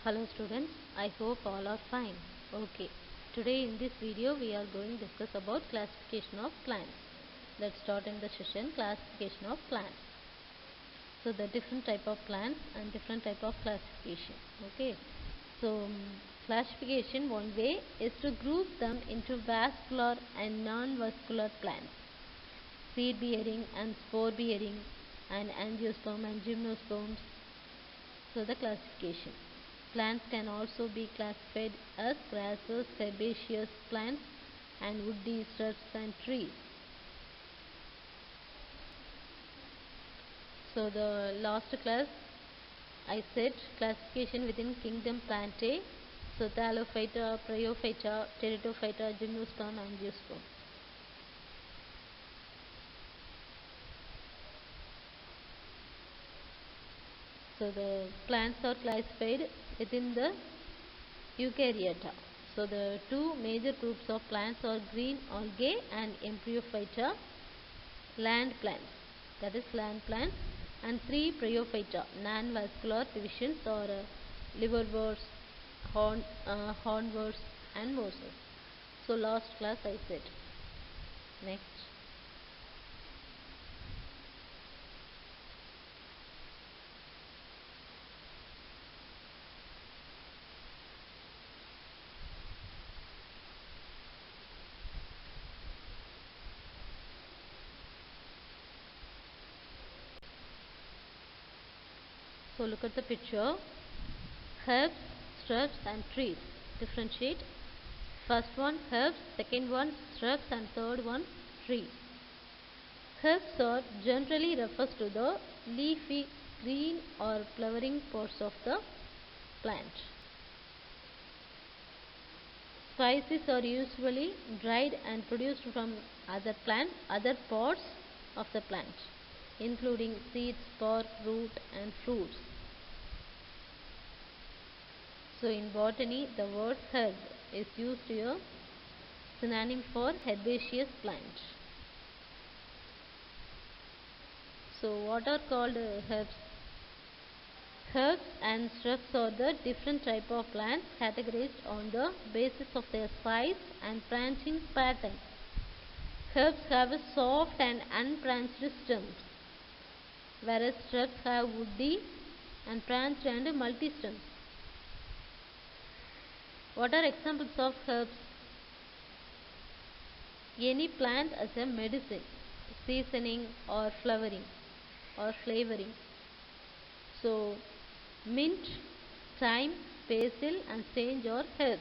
Hello students, I hope all are fine. Okay, today in this video we are going to discuss about classification of plants. Let's start in the session classification of plants. So the different type of plants and different type of classification. Okay, so classification one way is to group them into vascular and non-vascular plants, seed bearing and spore bearing, and angiosperm and gymnosperms. So the classification. Plants can also be classified as grasses, herbaceous plants, and woody shrubs and trees. So the last class I said classification within kingdom Plantae. So Thallophyta, Bryophyta, Pteridophyta, Gymnosperm, Angiosperm. So the plants are classified within the Eukaryota. So the two major groups of plants are green algae and Embryophyta, land plants, that is land plants, and three Bryophyta, non-vascular divisions or liverworts, hornworts and mosses. So last class I said. Next. So look at the picture. Herbs, shrubs and trees. Differentiate. First one herbs, second one shrubs and third one trees. Herbs are generally refers to the leafy, green or flowering parts of the plant. Spices are usually dried and produced from other parts of the plant, including seeds, bark, root and fruits. So in botany, the word herb is used here synonym for herbaceous plant. So what are called herbs? Herbs and shrubs are the different type of plants categorized on the basis of their size and branching pattern. Herbs have a soft and unbranched stems, whereas shrubs have woody and branched and multi-stems. What are examples of herbs? Any plant as a medicine, seasoning or flowering or flavoring. So mint, thyme, basil and sage are herbs.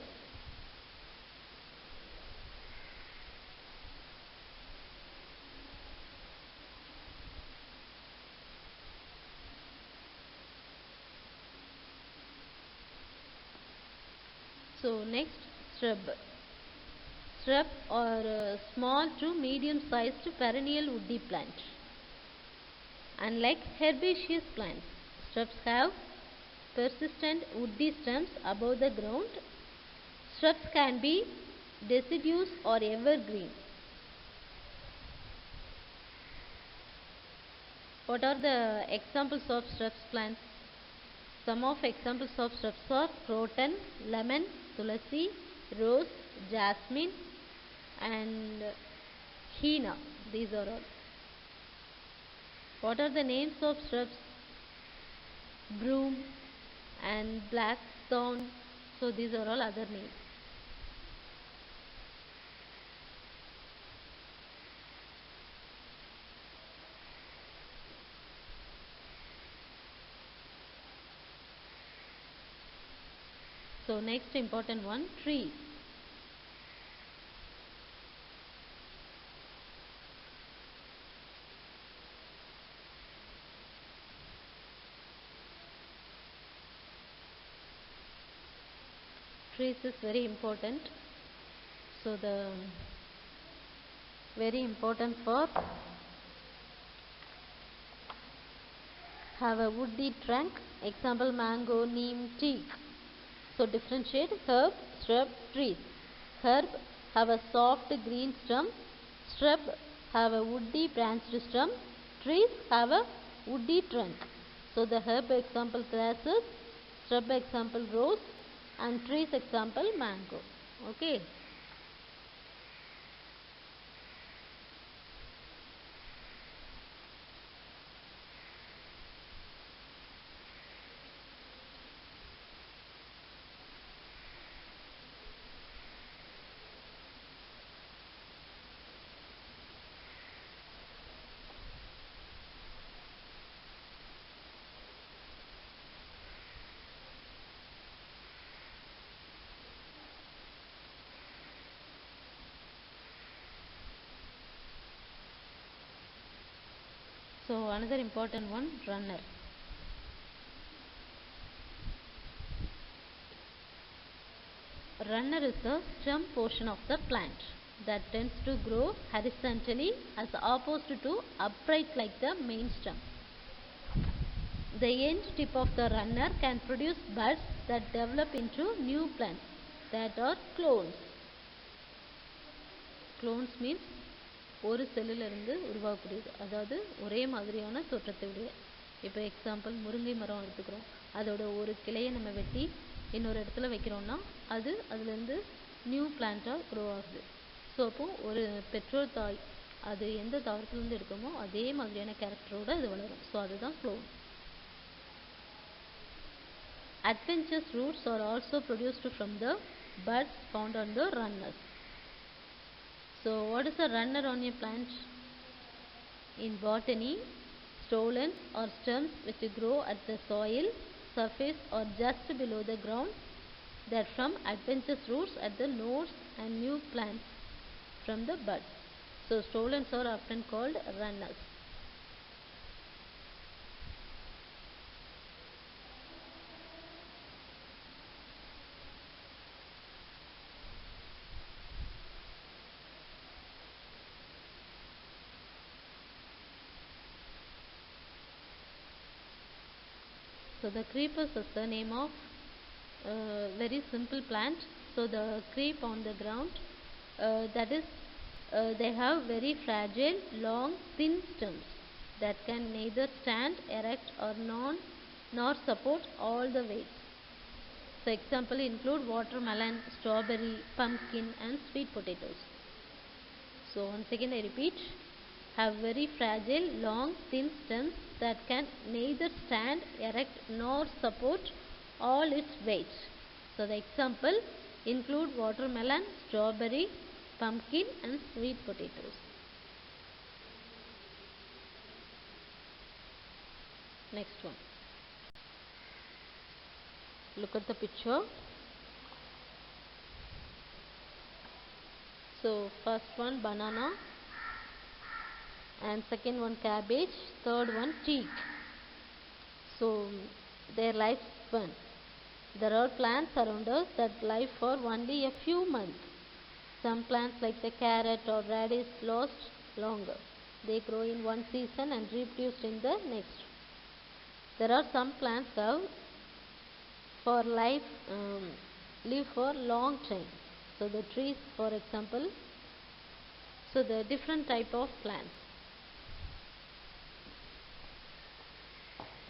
So next, shrub. Shrub or small to medium sized perennial woody plant. Unlike herbaceous plants, shrubs have persistent woody stems above the ground. Shrubs can be deciduous or evergreen. What are the examples of shrubs plants? Some of examples of shrubs are croton, lemon, tulasi, rose, jasmine and henna. These are all. What are the names of shrubs? Broom and blackthorn. So these are all other names. So next important one, trees. Trees is very important. So the very important for have a woody trunk. Example mango, neem, teak. So differentiate herb, shrub, trees. Herb have a soft green stem. Shrub have a woody branched stem. Trees have a woody trunk. So the herb example grasses, Shrub example rose and trees example mango. Okay. So another important one, runner. Runner is the stem portion of the plant that tends to grow horizontally as opposed to upright like the main stem. The end tip of the runner can produce buds that develop into new plants that are clones. Clones means ஒரு செல்லிலிருந்து உருவாக்கக்கூடியது, அதாவது ஒரே மாதிரியான தோற்றத்தை உடைய. இப்போ example முருங்கை மரம் எடுத்துக்கிறோம், அதோட ஒரு கிளையை நம்ம வெட்டி இன்னொரு இடத்துல வைக்கிறோம்னா அது அதுலேருந்து நியூ பிளான்ட்டாக க்ரோ ஆகுது. ஸோ அப்போ ஒரு பெற்றோர் தாய் அது எந்த தாவரத்துலேருந்து எடுக்கமோ அதே மாதிரியான கேரக்டரோடு அது வளரும். ஸோ அதுதான் clone. Adventitious roots are also produced from the buds found on the runners. So what is a runner on a plant? In botany, stolons or stems which grow at the soil surface or just below the ground that form adventitious roots at the nodes and new plants from the buds. So stolons are often called runners. So the creepers is the name of very simple plant. So the creep on the ground, that is they have very fragile, long, thin stems that can neither stand erect or nor support all the weights. So example include watermelon, strawberry, pumpkin and sweet potatoes. So once again I repeat, have very fragile, long, thin stems that can neither stand erect nor support all its weight. So the example include watermelon, strawberry, pumpkin and sweet potatoes. Next one. Look at the picture. So first one banana, and second one cabbage, third one teak. So their lifespan. There are plants around us that live for only a few months. Some plants like the carrot or radish last longer. They grow in one season and reproduce in the next. There are some plants have for live for long time. So the trees, for example. So the different type of plants.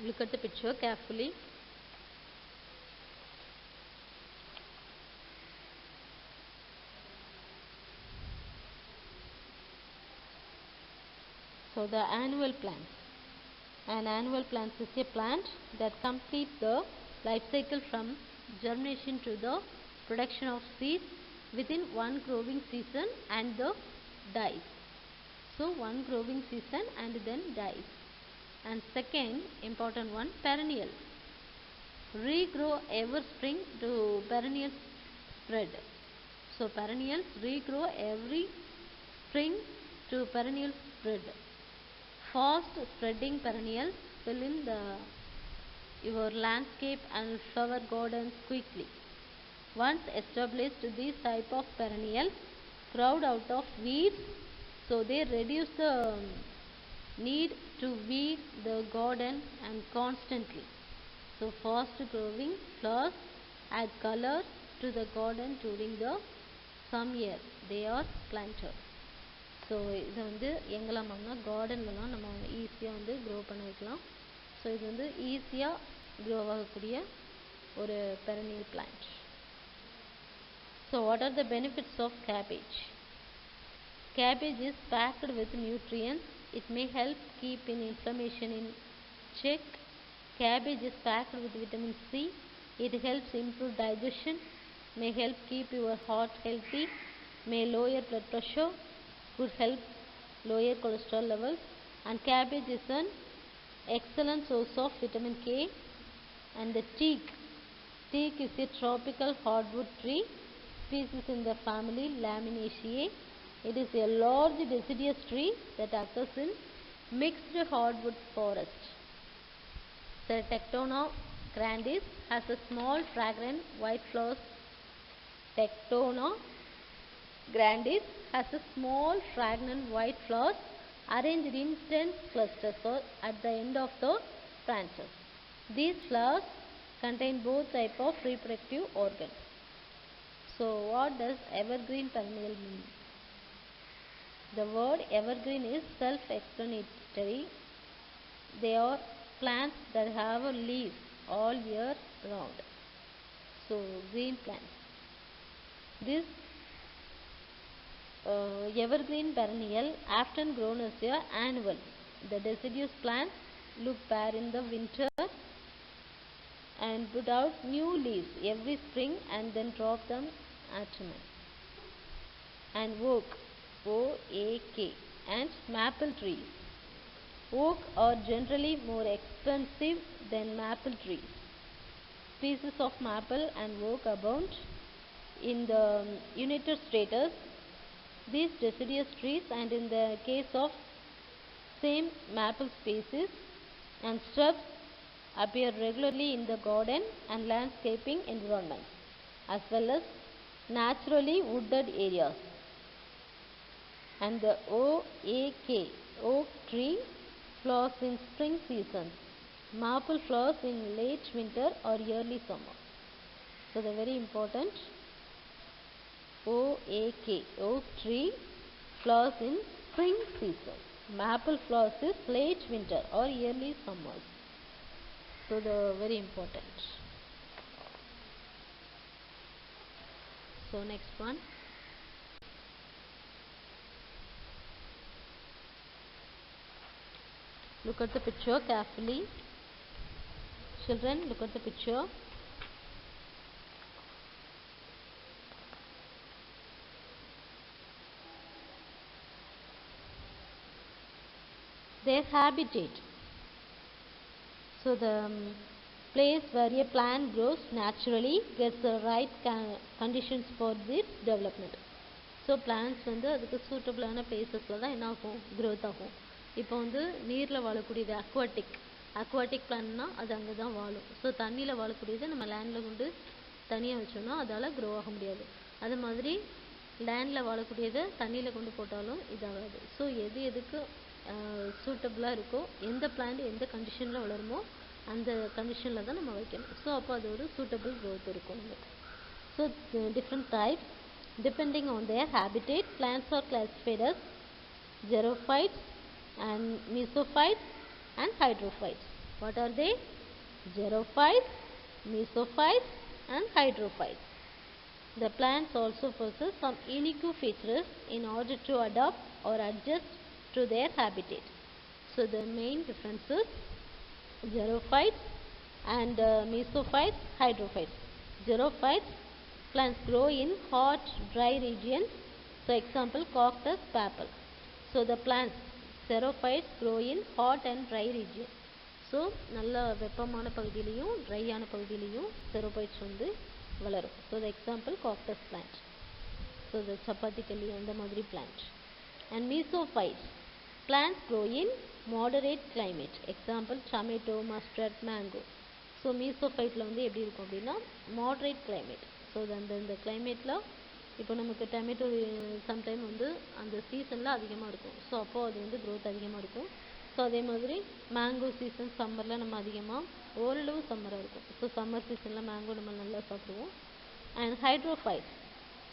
Look at the picture carefully. So the annual plants. An annual plant is a plant that completes the life cycle from germination to the production of seeds within one growing season and the dies. So one growing season and then dies. And second important one, perennial. Regrow every spring to perennial spread. So perennials regrow every spring to perennial spread. Fast spreading perennials fill in your landscape and flower gardens quickly. Once established, these type of perennials crowd out of weeds, so they reduce the need to weed the garden and constantly. So fast growing flowers add color to the garden during the summer. They are planted. So இதை வந்து எங்கெல்லாம் பண்ணால் கார்டன்லலாம் நம்ம ஈஸியாக வந்து grow பண்ண வைக்கலாம். So இது வந்து ஈஸியாக க்ரோ ஆகக்கூடிய ஒரு perennial plant. So what are the benefits of cabbage? Cabbage is packed with nutrients. It may help keep inflammation in check. Cabbage is packed with vitamin C. It helps improve digestion, may help keep your heart healthy, may lower blood pressure, could help lower cholesterol levels, and cabbage is an excellent source of vitamin K. And the teak. Teak is a tropical hardwood tree, species in the family Laminaceae. It is a large deciduous tree that occurs in mixed hardwood forest. The Tectona grandis has a small fragrant white flowers. Tectona grandis has a small fragrant white flowers arranged in dense clusters at the end of the branches. These flowers contain both types of reproductive organs. So what does evergreen perennial mean? The word evergreen is self-explanatory. They are plants that have leaves all year round. So green plants. This evergreen perennial often grown as an annual. The deciduous plants look bare in the winter and put out new leaves every spring and then drop them autumn. And oak, O-A-K, and maple trees. Oak are generally more expensive than maple trees. Species of maple and oak abound in the United States. These deciduous trees, and in the case of same maple species and shrubs, appear regularly in the garden and landscaping environments, as well as naturally wooded areas. And the OAK, oak tree, flowers in spring seasons. Maple flowers in late winter or early summer. So the very important OAK, oak tree, flowers in spring season. Maple flowers is late winter or early summers. So the very important. So next one. Look at the picture carefully. Children, look at the picture. Their habitat. So the place where a plant grows naturally gets the right conditions for its development. So plants வந்து அதுக்கு சூட்டபிளான பிளேசஸில் தான் என்ன ஆகும், growth ஆகும். இப்போ வந்து நீரில் வாழக்கூடியது aquatic பிளான்ட்னா அது அங்கே தான் வாழும். ஸோ தண்ணியில் வாழக்கூடியது நம்ம லேண்டில் கொண்டு தனியாக வச்சோம்னா அதால் க்ரோ ஆக முடியாது. அது மாதிரி லேண்டில் வாழக்கூடியதை தண்ணியில் கொண்டு போட்டாலும் இதாகாது. ஸோ எதுக்கு சூட்டபிளாக இருக்கோ, எந்த பிளான்ட் எந்த கண்டிஷனில் வளருமோ அந்த கண்டிஷனில் தான் நம்ம வைக்கணும். ஸோ அப்போ அது ஒரு சூட்டபிள் க்ரோத் இருக்கும் நமக்கு. So different types depending on their habitat. Plants are classified as xerophytes and mesophytes and hydrophytes. What are they? Xerophytes, mesophytes and hydrophytes. The plants also possess some unique features in order to adapt or adjust to their habitat. So the main differences: xerophytes and mesophytes, hydrophytes. Xerophytes plants grow in hot, dry regions. So example, cactus, papal. So the plants xerophytes grow in hot and dry region. So நல்ல வெப்பமான பகுதியிலையும் ட்ரையான பகுதியிலையும் xerophytes வந்து வளரும். So the example, cactus plant. So the chapati கல்லி அந்த மாதிரி plant. And mesophytes plants grow in moderate climate. Example, tomato, mustard, mango. So மீசோஃபைட்டில் வந்து எப்படி இருக்கும் அப்படின்னா மாட்ரேட் கிளைமேட். ஸோ அந்த கிளைமேட்டில் இப்போ நமக்கு டொமேட்டோ சம்டைம் வந்து அந்த சீசனில் அதிகமாக இருக்கும். ஸோ அப்போது அது வந்து க்ரோத் அதிகமாக இருக்கும். ஸோ அதே மாதிரி மேங்கோ சீசன் சம்மரில் நம்ம அதிகமாக ஓரளவு சம்மராக இருக்கும். ஸோ சம்மர் சீசனில் மேங்கோ நம்ம நல்லா சாப்பிடுவோம். அண்ட் ஹைட்ரோஃபைட்ஸ்,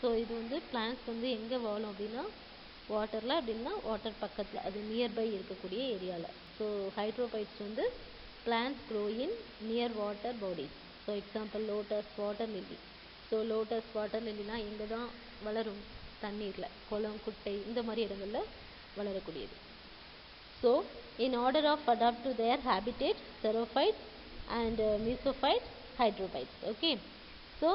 ஸோ இது வந்து பிளான்ட்ஸ் வந்து எங்கே வாழும் அப்படின்னா வாட்டரில், அப்படின்னா வாட்டர் பக்கத்தில், அது நியர்பை இருக்கக்கூடிய ஏரியாவில். ஸோ ஹைட்ரோஃபைட்ஸ் வந்து plants grow in near water bodies. So example lotus, water lily. So lotus, water லில்லிலாம் எங்கே தான் வளரும்? தண்ணீரில், குளம், குட்டை இந்த மாதிரி இடங்களில் வளரக்கூடியது. So in order of adapt to their habitat, xerophytes and mesophytes, hydrophytes. Okay, so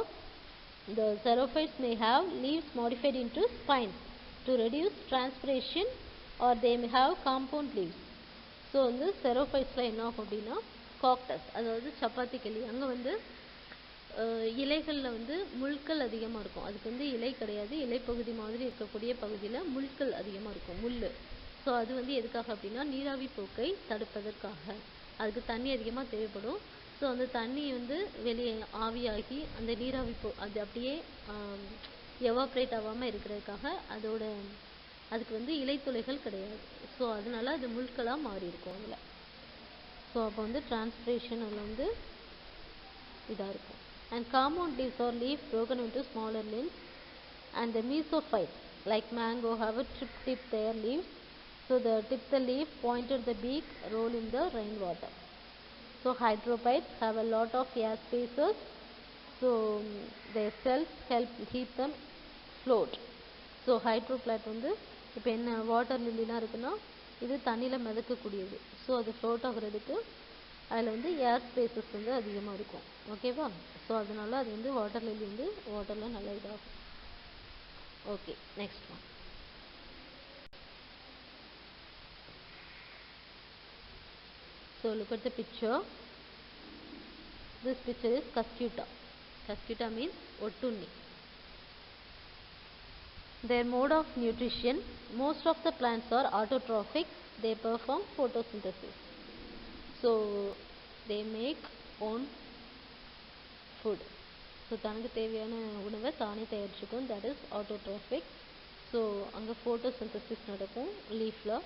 the xerophytes may have leaves modified into spines to reduce transpiration, or they may have compound leaves. So வந்து xerophytesல என்ன ஆகும் அப்படின்னா, cactus அதாவது சப்பாத்தி கிளி, அங்கே வந்து இலைகளில் வந்து முள்கள் அதிகமாக இருக்கும். அதுக்கு வந்து இலை கிடையாது, இலைப்பகுதி மாதிரி இருக்கக்கூடிய பகுதியில் முள்கள் அதிகமாக இருக்கும், முள். ஸோ அது வந்து எதுக்காக அப்படின்னா நீராவி போக்கை தடுப்பதற்காக. அதுக்கு தண்ணி அதிகமாக தேவைப்படும். ஸோ அந்த தண்ணி வந்து வெளியே ஆவியாகி அந்த நீராவி அது அப்படியே எவாப்ரேட் ஆகாமல் இருக்கிறதுக்காக அதுக்கு வந்து இலைத்துளைகள் கிடையாது. ஸோ அதனால அது முள்களாக மாறி இருக்கும் அதில். ஸோ அப்போ வந்து டிரான்ஸ்பிரேஷன் அதில் வந்து இதாக இருக்கும். And compound leaves R leave broken into smaller limbs, and the mesophytes like mango have a tip their leaves. So the tip the leaf, pointed the beak, roll in the rainwater. So hydrophytes have a lot of air spaces, so their cells help keep them float. So hydrophyte வந்து இப்போ என்ன water லில்லிலாம் இருக்குன்னா இது தண்ணியில் மிதக்கக்கூடியது. So அது float ஆகுறதுக்கு அதில் வந்து ஏர் ஸ்பேசஸ் வந்து அதிகமாக இருக்கும். ஓகேவா? ஸோ அதனால அது வந்து வாட்டர் லில்லி வந்து வாட்டரில் நல்லா இதாகும். Okay, next one. So look at the picture. This picture is Cuscuta. Cuscuta means ஒட்டுண்ணி. Their mode of nutrition, most of the plants are autotrophic. They perform photosynthesis. So they make own food. So தனக்கு தேவையான உணவை தானே தயாரிச்சுக்கும். That is autotrophic. So அங்கே photosynthesis நடக்கும் leafல.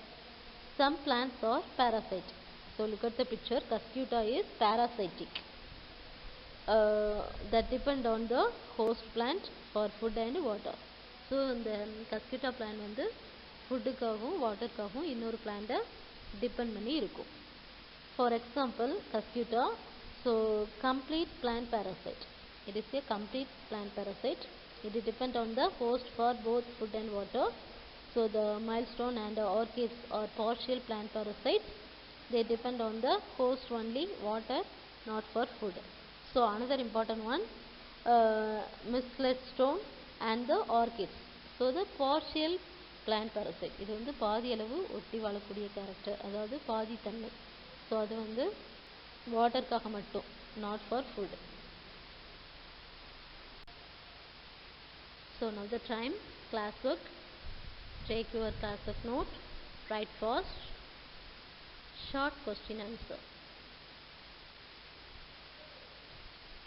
Some plants are parasitic. So look at the picture. Cuscuta is parasitic. That depend on the host plant for food and water. So இந்த கஸ்கியூட்டா plant வந்து ஃபுட்டுக்காகவும் வாட்டருக்காகவும் இன்னொரு பிளான்ட்டை டிபெண்ட் பண்ணி இருக்கும். For example Cuscuta, so complete plant parasite. It is a complete plant parasite. It depend on the host for both food and water. So the milestone and orchids are partial plant parasites. They depend on the host only, water, not for food. So another important one, milestone and the orchids. So the partial plant parasite, இது வந்து பாதி அளவு ஒட்டி வாழக்கூடிய character, அதாவது பாதி தன்மை. So அது வந்து வாட்டருக்காக மட்டும், not for food. So now the time, class work. Take your class work note, write fast. Short question answer.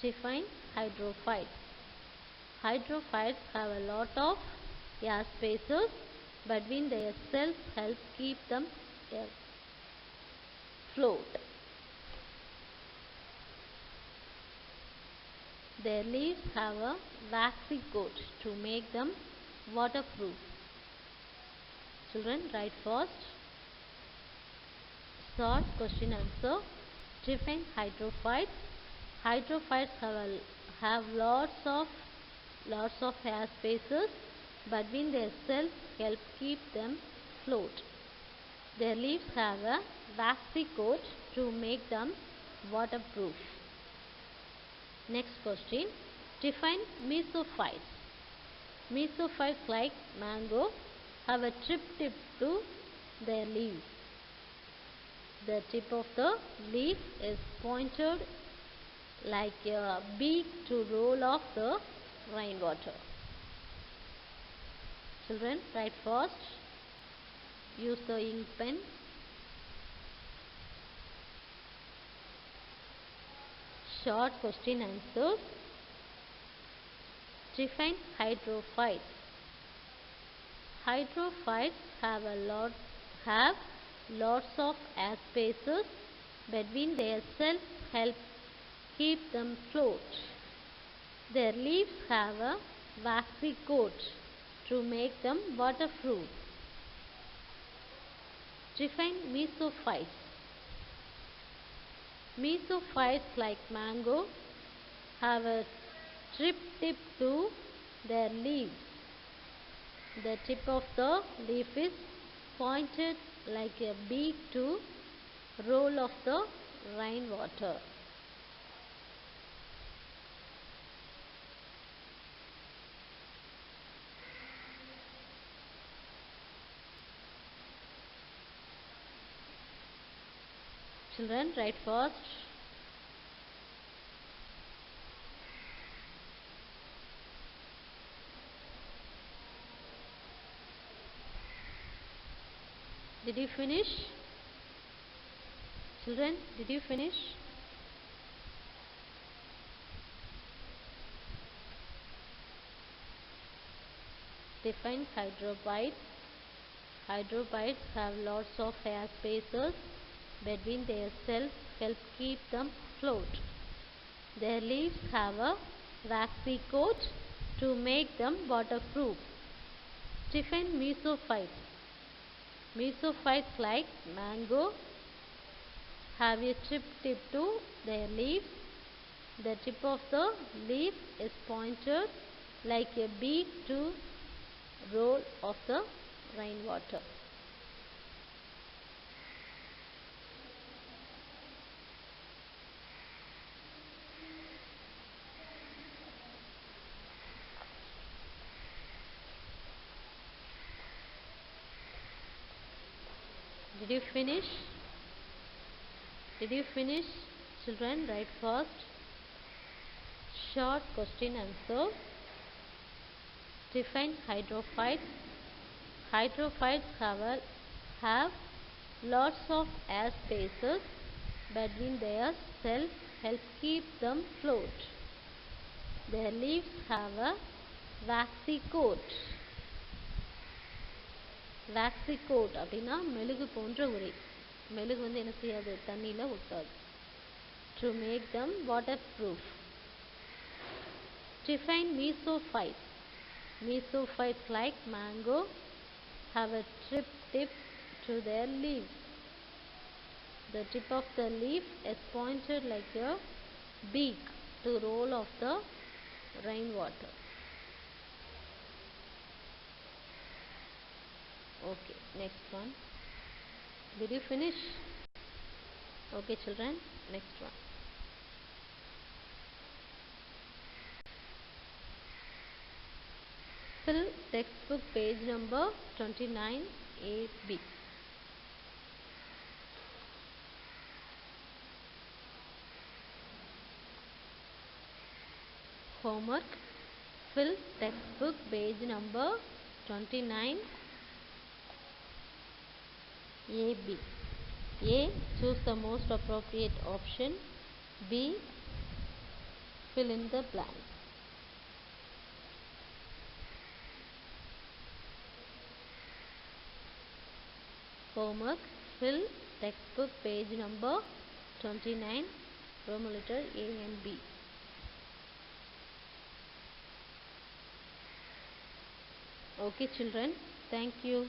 Define hydrophytes. Hydrophytes have a lot of air spaces between their cells, help keep them afloat. Their leaves have a waxy coat to make them waterproof. Children, write fast. Short question answer. Define hydrophytes. Hydrophytes have lots of air spaces between their cells, help keep them afloat. Their leaves have a waxy coat to make them waterproof. Next question. Define mesophytes. Mesophytes like mango have a tip to their leaves. The tip of the leaf is pointed like a beak to roll off the rainwater. Children, write fast. Use the ink pen. Short question answers. Define hydrophytes. Hydrophytes have lots of air spaces between their cells, help keep them afloat. Their leaves have a waxy coat to make them waterproof. Define mesophytes. Mesophytes like mango have a strip tip to their leaves. The tip of the leaf is pointed like a beak to roll off the rainwater. Children, write fast. Did you finish? Children, did you finish? Define hydrobites. Hydrobites have lots of air spaces between their cells, help keep them afloat. Their leaves have a waxy coat to make them waterproof. Define mesophytes. Mesophytes like mango have a strip tip to their leaves. The tip of the leaf is pointed like a beak to roll off the rainwater. Did you finish? Did you finish? Children, write fast. Short question answer. Define hydrophytes. Hydrophytes have lots of air spaces between their cells, help keep them afloat. Their leaves have a waxy coat. Waxy coat அப்படின்னா மெழுகு போன்ற உரை. மெழுகு வந்து என்ன செய்யாது, தண்ணியில் ஒட்டாது. To make them waterproof. Define mesophytes. Mesophytes like mango have a strip tip to their leaves. The tip of the leaf is pointed like a beak to roll off the rainwater. Okay, next one. Did you finish? Okay, children, next one. Fill textbook page number 29AB. Homework. Fill textbook page number 29AB. A. Choose the most appropriate option. B. Fill in the blanks. Homework. Fill textbook page number 29, Roman letter A and B. Okay, children. Thank you.